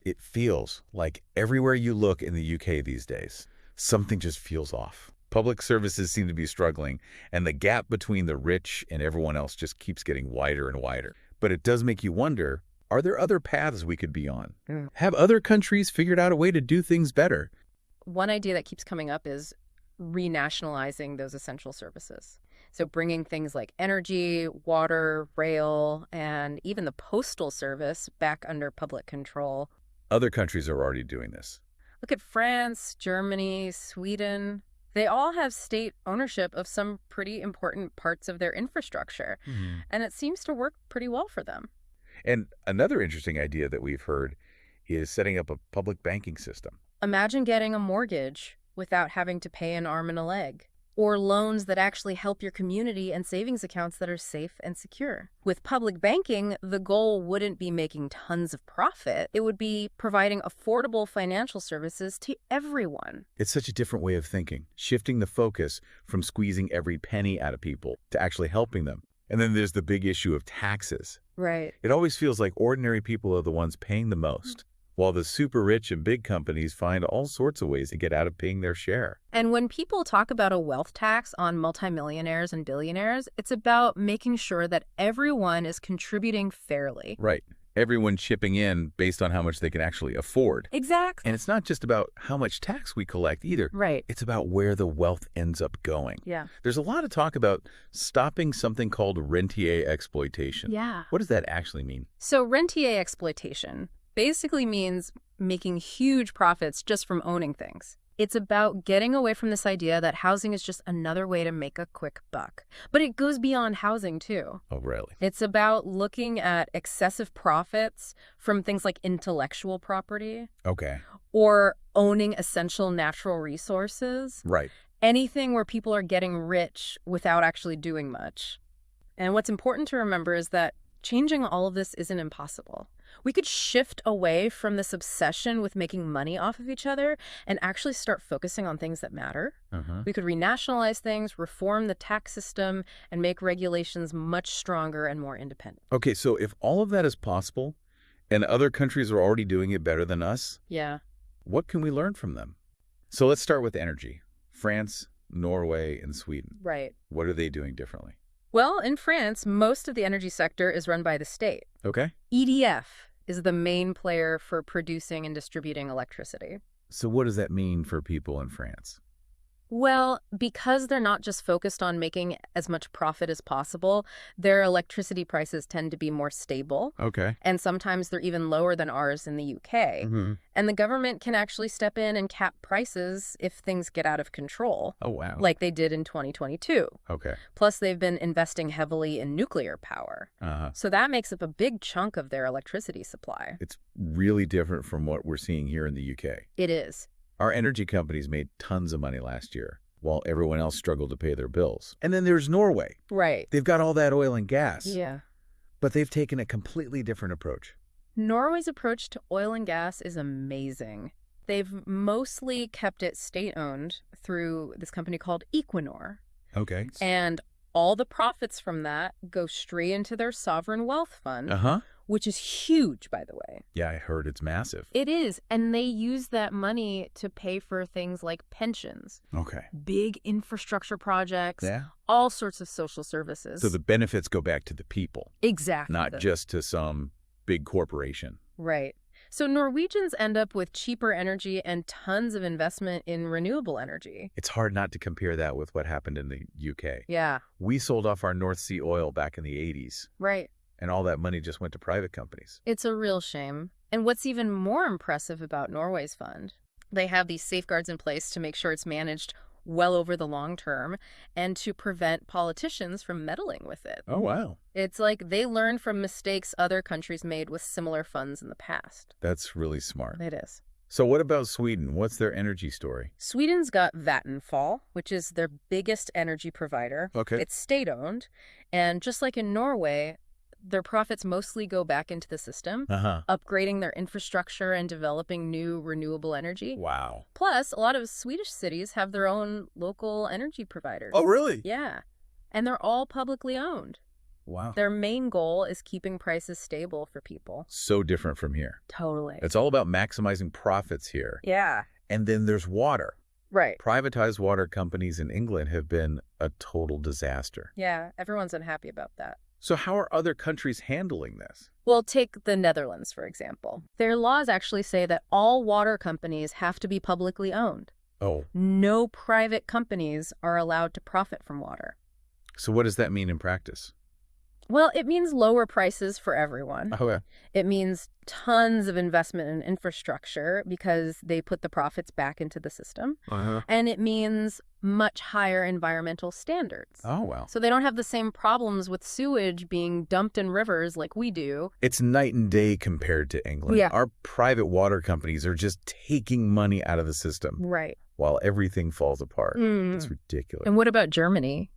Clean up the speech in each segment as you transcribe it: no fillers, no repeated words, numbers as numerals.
It feels like everywhere you look in the UK these days, something just feels off. Public services seem to be struggling, and the gap between the rich and everyone else just keeps getting wider and wider. But it does make you wonder, are there other paths we could be on? Have other countries figured out a way to do things better? One idea that keeps coming up is renationalizing those essential services. So bringing things like energy, water, rail, and even the postal service back under public control. Other countries are already doing this. Look at France, Germany, Sweden. They all have state ownership of some pretty important parts of their infrastructure, and it seems to work pretty well for them. And another interesting idea that we've heard is setting up a public banking system. Imagine getting a mortgage without having to pay an arm and a leg, or loans that actually help your community and savings accounts that are safe and secure. With public banking, the goal wouldn't be making tons of profit. It would be providing affordable financial services to everyone. It's such a different way of thinking, shifting the focus from squeezing every penny out of people to actually helping them. And then there's the big issue of taxes. Right. It always feels like ordinary people are the ones paying the most, while the super rich and big companies find all sorts of ways to get out of paying their share. And when people talk about a wealth tax on multimillionaires and billionaires, it's about making sure that everyone is contributing fairly. Right. Everyone chipping in based on how much they can actually afford. Exactly. And it's not just about how much tax we collect either. Right. It's about where the wealth ends up going. Yeah. There's a lot of talk about stopping something called rentier exploitation. Yeah. What does that actually mean? So rentier exploitation basically means making huge profits just from owning things. It's about getting away from this idea that housing is just another way to make a quick buck. But it goes beyond housing, too. Oh, really? It's about looking at excessive profits from things like intellectual property. Okay. Or owning essential natural resources. Right. Anything where people are getting rich without actually doing much. And what's important to remember is that changing all of this isn't impossible. We could shift away from this obsession with making money off of each other and actually start focusing on things that matter. We could renationalize things, reform the tax system, and make regulations much stronger and more independent. Okay, so if all of that is possible and other countries are already doing it better than us, Yeah. what can we learn from them? So let's start with energy. France, Norway, and Sweden. Right. What are they doing differently? Well, in France, most of the energy sector is run by the state. Okay. EDF is the main player for producing and distributing electricity. So what does that mean for people in France? Well, because they're not just focused on making as much profit as possible, their electricity prices tend to be more stable. Okay. And sometimes they're even lower than ours in the UK. And the government can actually step in and cap prices if things get out of control. Oh, wow. Like they did in 2022. Okay. Plus, they've been investing heavily in nuclear power. So that makes up a big chunk of their electricity supply. It's really different from what we're seeing here in the UK. It is. Our energy companies made tons of money last year, while everyone else struggled to pay their bills. And then there's Norway. Right. They've got all that oil and gas. Yeah. But they've taken a completely different approach. Norway's approach to oil and gas is amazing. They've mostly kept it state-owned through this company called Equinor. Okay. And all the profits from that go straight into their sovereign wealth fund, which is huge, by the way. Yeah, I heard it's massive. It is. And they use that money to pay for things like pensions, Okay. big infrastructure projects, Yeah. all sorts of social services. So the benefits go back to the people, Exactly. not just to some big corporation. Right. So Norwegians end up with cheaper energy and tons of investment in renewable energy. It's hard not to compare that with what happened in the UK. Yeah. We sold off our North Sea oil back in the 80s, Right. and all that money just went to private companies. It's a real shame. And what's even more impressive about Norway's fund, they have these safeguards in place to make sure it's managed well over the long term and to prevent politicians from meddling with it. Oh, wow. It's like they learned from mistakes other countries made with similar funds in the past. That's really smart. It is. So what about Sweden? What's their energy story? Sweden's got Vattenfall, which is their biggest energy provider. Okay. It's state-owned. And just like in Norway, their profits mostly go back into the system, upgrading their infrastructure and developing new renewable energy. Wow. Plus, a lot of Swedish cities have their own local energy providers. Oh, really? Yeah. And they're all publicly owned. Wow. Their main goal is keeping prices stable for people. So different from here. Totally. It's all about maximizing profits here. Yeah. And then there's water. Right. Privatized water companies in England have been a total disaster. Yeah, everyone's unhappy about that. So how are other countries handling this? Well, take the Netherlands, for example. Their laws actually say that all water companies have to be publicly owned. Oh, No private companies are allowed to profit from water. so what does that mean in practice? Well, it means lower prices for everyone. Okay. It means tons of investment in infrastructure because they put the profits back into the system. And it means much higher environmental standards. Oh, wow. So they don't have the same problems with sewage being dumped in rivers like we do. It's night and day compared to England. Yeah. Our private water companies are just taking money out of the system Right. while everything falls apart. It's ridiculous. And what about Germany?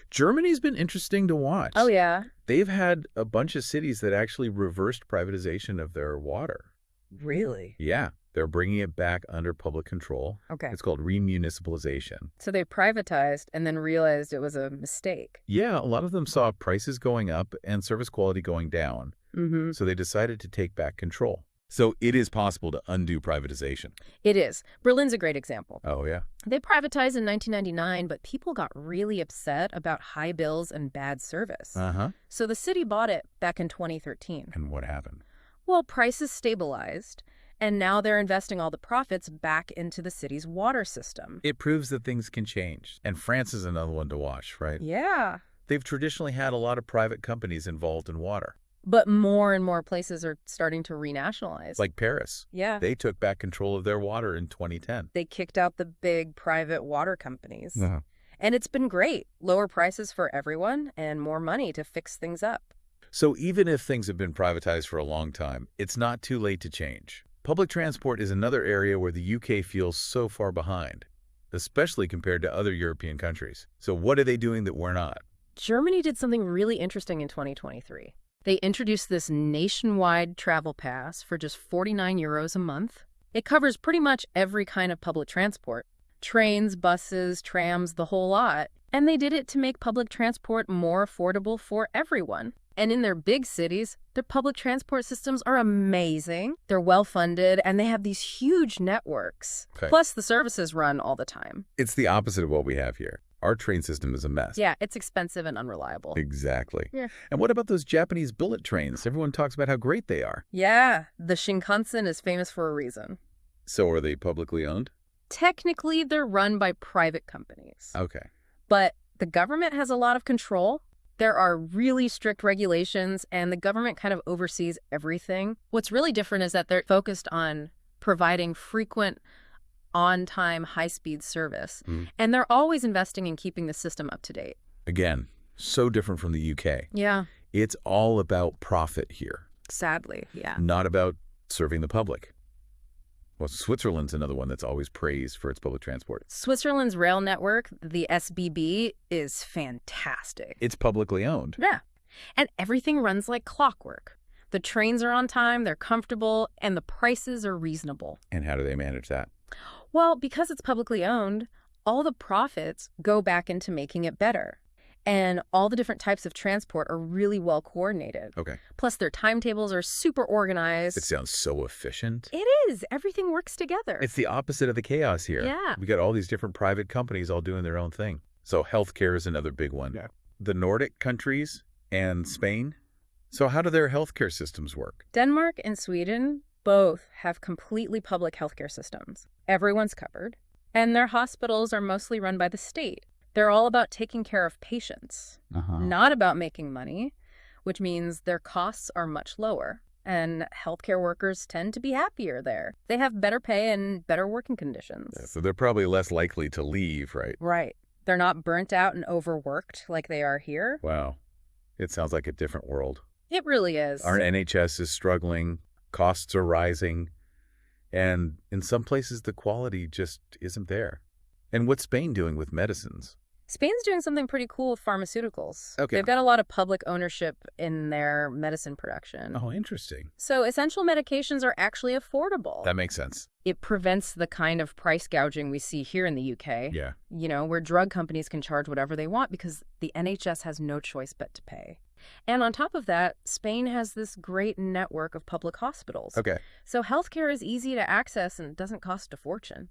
Germany's been interesting to watch. Oh, yeah. They've had a bunch of cities that actually reversed privatization of their water. Really? Yeah. They're bringing it back under public control. Okay. It's called remunicipalization. So they privatized and then realized it was a mistake. Yeah, a lot of them saw prices going up and service quality going down. Mm-hmm. So they decided to take back control. So it is possible to undo privatization. It is. Berlin's a great example. Oh, yeah. They privatized in 1999, but people got really upset about high bills and bad service. Uh-huh. So the city bought it back in 2013. And what happened? Well, prices stabilized, and now they're investing all the profits back into the city's water system. It proves that things can change. And France is another one to watch, right? Yeah. They've traditionally had a lot of private companies involved in water, But more and more places are starting to renationalize. like Paris. Yeah. They took back control of their water in 2010. They kicked out the big private water companies. Uh-huh. And it's been great. Lower prices for everyone and more money to fix things up. So even if things have been privatized for a long time, it's not too late to change. Public transport is another area where the UK feels so far behind, especially compared to other European countries. So what are they doing that we're not? Germany did something really interesting in 2023. They introduced this nationwide travel pass for just 49 euros a month. It covers pretty much every kind of public transport. Trains, buses, trams, the whole lot. And they did it to make public transport more affordable for everyone. And in their big cities, their public transport systems are amazing. They're well-funded, and they have these huge networks. Okay. Plus, the services run all the time. It's the opposite of what we have here. Our train system is a mess. Yeah, it's expensive and unreliable. Exactly. Yeah. And what about those Japanese bullet trains? Everyone talks about how great they are. Yeah, the Shinkansen is famous for a reason. So are they publicly owned? Technically, they're run by private companies. Okay. But the government has a lot of control. There are really strict regulations, and the government kind of oversees everything. What's really different is that they're focused on providing frequent, on-time, high-speed service. And they're always investing in keeping the system up to date. Again, so different from the UK. Yeah, It's all about profit here, sadly, yeah. not about serving the public. Well, Switzerland's another one that's always praised for its public transport. Switzerland's rail network, the SBB, is fantastic. It's publicly owned. Yeah. And everything runs like clockwork. The trains are on time, they're comfortable, and the prices are reasonable. And how do they manage that? Well, because it's publicly owned, all the profits go back into making it better. And all the different types of transport are really well coordinated. Okay. Plus, their timetables are super organized. It sounds so efficient. It is. Everything works together. It's the opposite of the chaos here. Yeah. We got all these different private companies all doing their own thing. So healthcare is another big one. Yeah. The Nordic countries and Spain. So how do their healthcare systems work? Denmark and Sweden both have completely public healthcare systems. Everyone's covered. And their hospitals are mostly run by the state. They're all about taking care of patients, not about making money, which means their costs are much lower. And healthcare workers tend to be happier there. They have better pay and better working conditions. So they're probably less likely to leave, right? Right. They're not burnt out and overworked like they are here. Wow. It sounds like a different world. It really is. Our NHS is struggling. Costs are rising. And in some places, the quality just isn't there. And what's Spain doing with medicines? Spain's doing something pretty cool with pharmaceuticals. Okay. They've got a lot of public ownership in their medicine production. Oh, interesting. So essential medications are actually affordable. That makes sense. It prevents the kind of price gouging we see here in the UK. Yeah. You know, where drug companies can charge whatever they want because the NHS has no choice but to pay. And on top of that, Spain has this great network of public hospitals. Okay. So healthcare is easy to access and doesn't cost a fortune.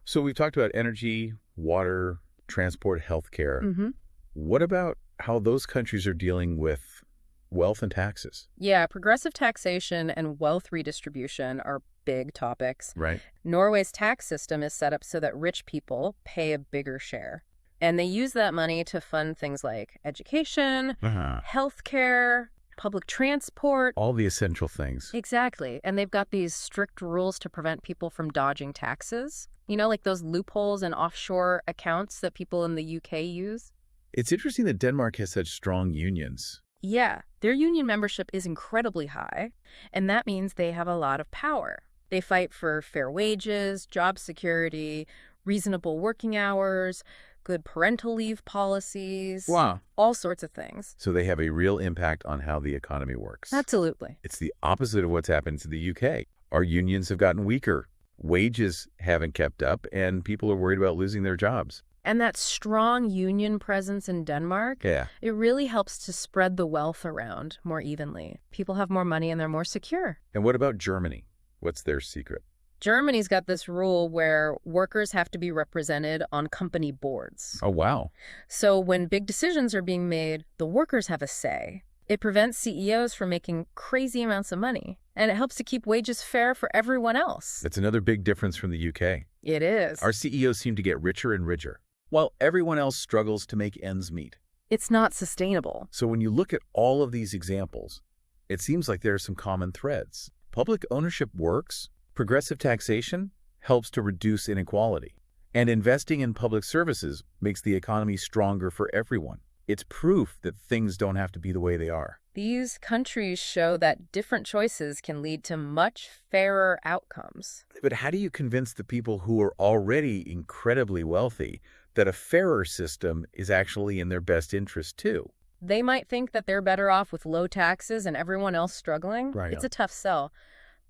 So we've talked about energy, water, transport, healthcare. Mm-hmm. What about how those countries are dealing with wealth and taxes? Yeah, progressive taxation and wealth redistribution are big topics. Right. Norway's tax system is set up so that rich people pay a bigger share. And they use that money to fund things like education, healthcare, public transport. All the essential things. Exactly. And they've got these strict rules to prevent people from dodging taxes. You know, like those loopholes and offshore accounts that people in the UK use. It's interesting that Denmark has such strong unions. Yeah, their union membership is incredibly high, and that means they have a lot of power. They fight for fair wages, job security, reasonable working hours, good parental leave policies. Wow. All sorts of things. So they have a real impact on how the economy works. Absolutely. It's the opposite of what's happened to the UK. Our unions have gotten weaker. Wages haven't kept up, and people are worried about losing their jobs. And that strong union presence in Denmark, Yeah. it really helps to spread the wealth around more evenly. People have more money and they're more secure. And what about Germany? What's their secret? Germany's got this rule where workers have to be represented on company boards. Oh, wow. So when big decisions are being made, the workers have a say. It prevents CEOs from making crazy amounts of money, and it helps to keep wages fair for everyone else. That's another big difference from the UK. It is. Our CEOs seem to get richer and richer, while everyone else struggles to make ends meet. It's not sustainable. So when you look at all of these examples, it seems like there are some common threads. Public ownership works, progressive taxation helps to reduce inequality, and investing in public services makes the economy stronger for everyone. It's proof that things don't have to be the way they are. These countries show that different choices can lead to much fairer outcomes. But how do you convince the people who are already incredibly wealthy that a fairer system is actually in their best interest too? They might think that they're better off with low taxes and everyone else struggling. Right. It's a tough sell.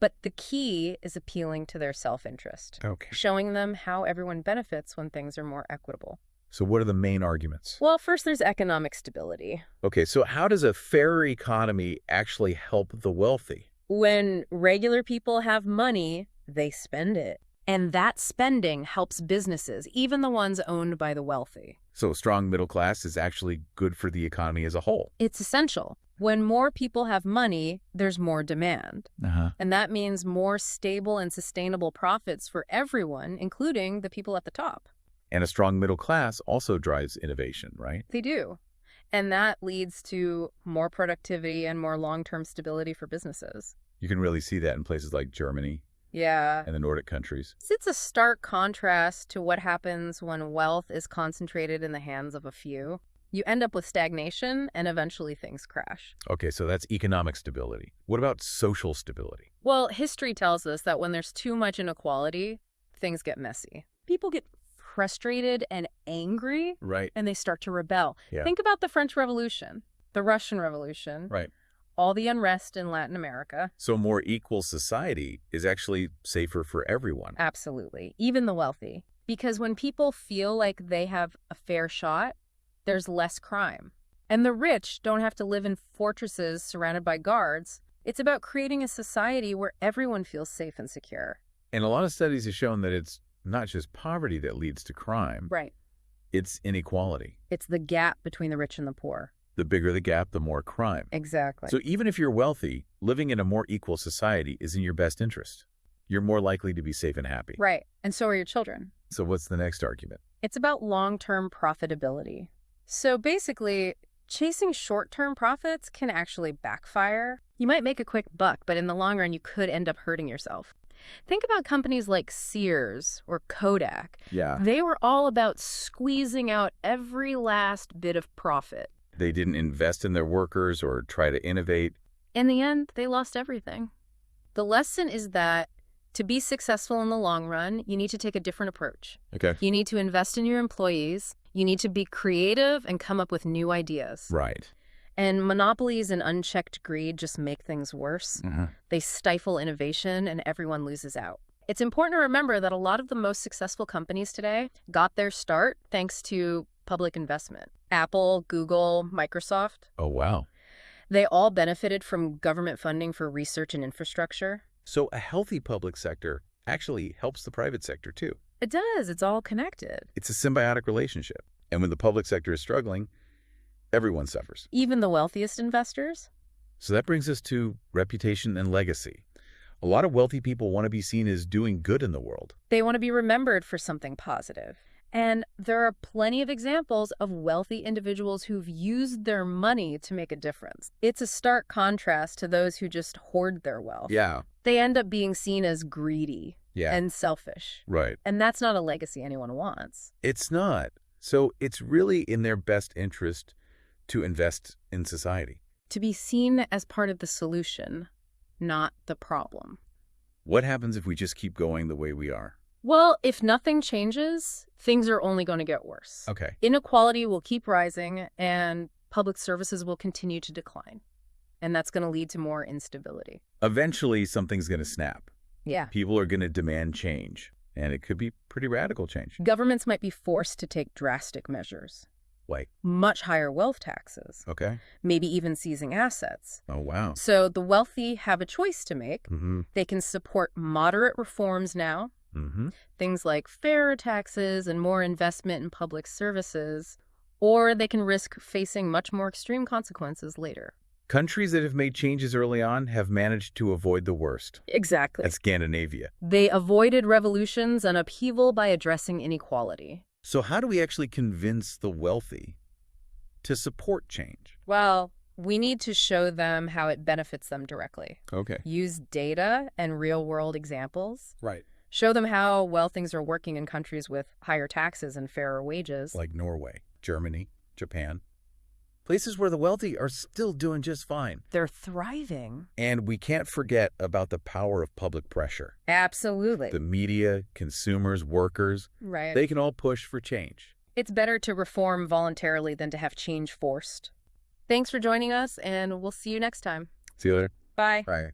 But the key is appealing to their self-interest, Okay. showing them how everyone benefits when things are more equitable. So what are the main arguments? Well, first there's economic stability. Okay, so how does a fairer economy actually help the wealthy? When regular people have money, they spend it. And that spending helps businesses, even the ones owned by the wealthy. So a strong middle class is actually good for the economy as a whole. It's essential. When more people have money, there's more demand. And that means more stable and sustainable profits for everyone, including the people at the top. And a strong middle class also drives innovation, right? They do. And that leads to more productivity and more long-term stability for businesses. You can really see that in places like Germany Yeah. and the Nordic countries. It's a stark contrast to what happens when wealth is concentrated in the hands of a few. You end up with stagnation, and eventually things crash. Okay, so that's economic stability. What about social stability? Well, history tells us that when there's too much inequality, things get messy. People get frustrated and angry, Right. and they start to rebel. Yeah. Think about the French Revolution, the Russian Revolution, Right. all the unrest in Latin America. So more equal society is actually safer for everyone. Absolutely, even the wealthy. Because when people feel like they have a fair shot, there's less crime. And the rich don't have to live in fortresses surrounded by guards. It's about creating a society where everyone feels safe and secure. And a lot of studies have shown that it's not just poverty that leads to crime. Right. It's inequality. It's the gap between the rich and the poor. The bigger the gap, the more crime. Exactly. So even if you're wealthy, living in a more equal society is in your best interest. You're more likely to be safe and happy. Right. And so are your children. So what's the next argument? It's about long-term profitability. So basically, chasing short-term profits can actually backfire. You might make a quick buck, but in the long run, you could end up hurting yourself. Think about companies like Sears or Kodak. Yeah. They were all about squeezing out every last bit of profit. They didn't invest in their workers or try to innovate. In the end, they lost everything. The lesson is that to be successful in the long run, you need to take a different approach. Okay. You need to invest in your employees. You need to be creative and come up with new ideas. Right. And monopolies and unchecked greed just make things worse. They stifle innovation and everyone loses out. It's important to remember that a lot of the most successful companies today got their start thanks to public investment. Apple, Google, Microsoft. Oh, wow. They all benefited from government funding for research and infrastructure. So a healthy public sector actually helps the private sector too. It does. It's all connected. It's a symbiotic relationship. And when the public sector is struggling, everyone suffers. Even the wealthiest investors? So that brings us to reputation and legacy. A lot of wealthy people want to be seen as doing good in the world. They want to be remembered for something positive. And there are plenty of examples of wealthy individuals who've used their money to make a difference. It's a stark contrast to those who just hoard their wealth. Yeah. They end up being seen as greedy Yeah. and selfish. Right. And that's not a legacy anyone wants. It's not. So it's really in their best interest to invest in society. To be seen as part of the solution, not the problem. What happens if we just keep going the way we are? Well, if nothing changes, things are only going to get worse. Okay. Inequality will keep rising and public services will continue to decline. And that's going to lead to more instability. Eventually, something's going to snap. Yeah. People are going to demand change. And it could be pretty radical change. Governments might be forced to take drastic measures. Like, Much higher wealth taxes. okay. Maybe even seizing assets. Oh, wow. So the wealthy have a choice to make. Mm-hmm. They can support moderate reforms now, Mm-hmm. things like fairer taxes and more investment in public services, or they can risk facing much more extreme consequences later. Countries that have made changes early on have managed to avoid the worst. Exactly. That's Scandinavia. They avoided revolutions and upheaval by addressing inequality. So how do we actually convince the wealthy to support change? Well, we need to show them how it benefits them directly. Okay. Use data and real-world examples. Right. Show them how well things are working in countries with higher taxes and fairer wages. Like Norway, Germany, Japan. Places where the wealthy are still doing just fine. They're thriving. And we can't forget about the power of public pressure. Absolutely. The media, consumers, workers, Right. they can all push for change. It's better to reform voluntarily than to have change forced. Thanks for joining us, and we'll see you next time. See you later. Bye. Bye.